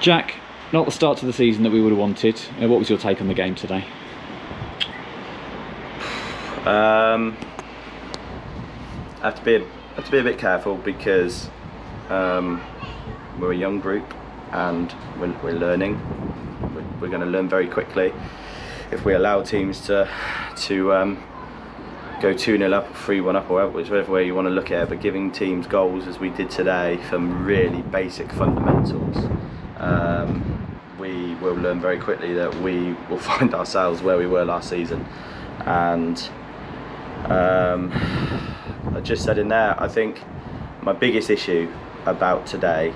Jack, not the start to the season that we would have wanted. What was your take on the game today? I have to be a bit careful because we're a young group and we're learning. We're going to learn very quickly. If we allow teams to go 2-0 up or 3-1 up, or whichever way you want to look at it, but giving teams goals as we did today from really basic fundamentals, we will learn very quickly that we will find ourselves where we were last season. And I just said in there, I think my biggest issue about today,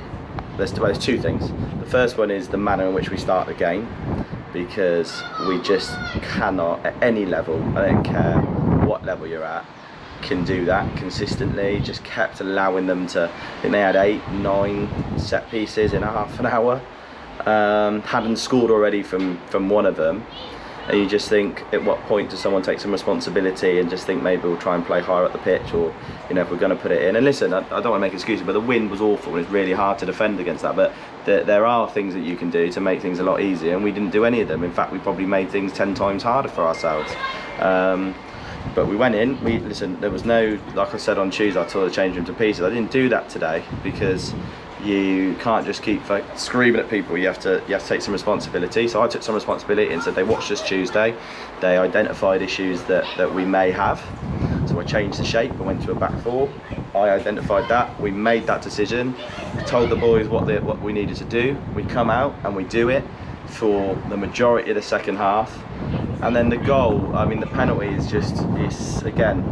there's two things. The first one is the manner in which we start the game, because we just cannot, at any level, I don't care what level you're at, can do that consistently. Just kept allowing them to, I think they had 8-9 set pieces in a half an hour, hadn't scored already from one of them. And you just think, at what point does someone take some responsibility and just think maybe we'll try and play higher up the pitch, or if we're going to put it in. And listen, I don't want to make excuses, but the wind was awful and it's really hard to defend against that. But there are things that you can do to make things a lot easier, and we didn't do any of them. In fact, we probably made things 10 times harder for ourselves. But we went in, listen, there was no, like I said on Tuesday, I tore the change room to pieces. I didn't do that today because you can't just keep screaming at people. You have to take some responsibility. So I took some responsibility and said they watched us Tuesday. They identified issues that we may have. So I changed the shape. I went to a back four. I identified that. We made that decision. Told the boys what we needed to do. We come out and we do it for the majority of the second half. And then the goal, I mean, the penalty is again,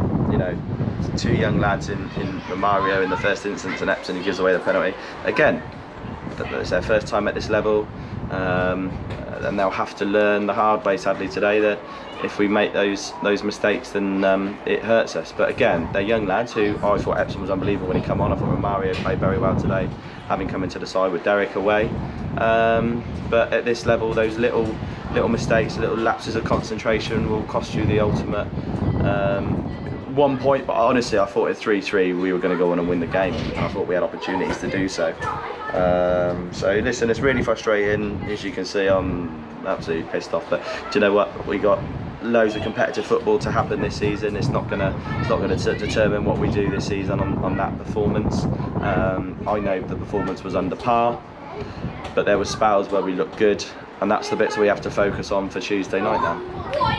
two young lads in Mario in the first instance and Epson, who gives away the penalty. Again, it's their first time at this level, and they'll have to learn the hard way, sadly, today, that if we make those mistakes, then it hurts us. But again, they're young lads who, I thought Epson was unbelievable when he came on. I thought Mario played very well today, having come into the side with Derek away. But at this level, those little mistakes, little lapses of concentration will cost you the ultimate 1 point. But honestly, I thought at 3-3 we were going to go on and win the game. I thought we had opportunities to do so. So listen, it's really frustrating. As you can see, I'm absolutely pissed off. But do you know what? We got loads of competitive football to happen this season. It's not gonna determine what we do this season on that performance. I know the performance was under par, but there were spells where we looked good, and that's the bits we have to focus on for Tuesday night now.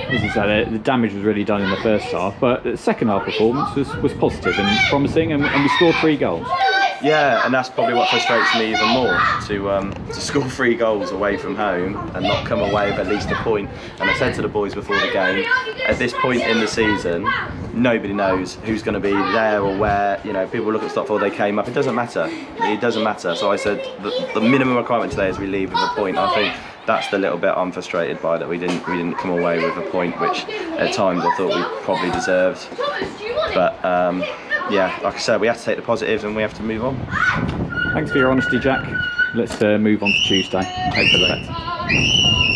As you said, the damage was really done in the first half, but the second half performance was positive and promising, and we scored 3 goals. Yeah, and that's probably what frustrates me even more, to score 3 goals away from home and not come away with at least a point. And I said to the boys before the game, at this point in the season, nobody knows who's going to be there or where. People look at Stotfold, they came up. It doesn't matter. It doesn't matter. So I said the minimum requirement today is we leave with a point. I think that's the little bit I'm frustrated by, that we didn't come away with a point, which at times I thought we probably deserved. But yeah, like I said, we have to take the positives and we have to move on. Thanks for your honesty, Jack. Let's move on to Tuesday. Hope for the better.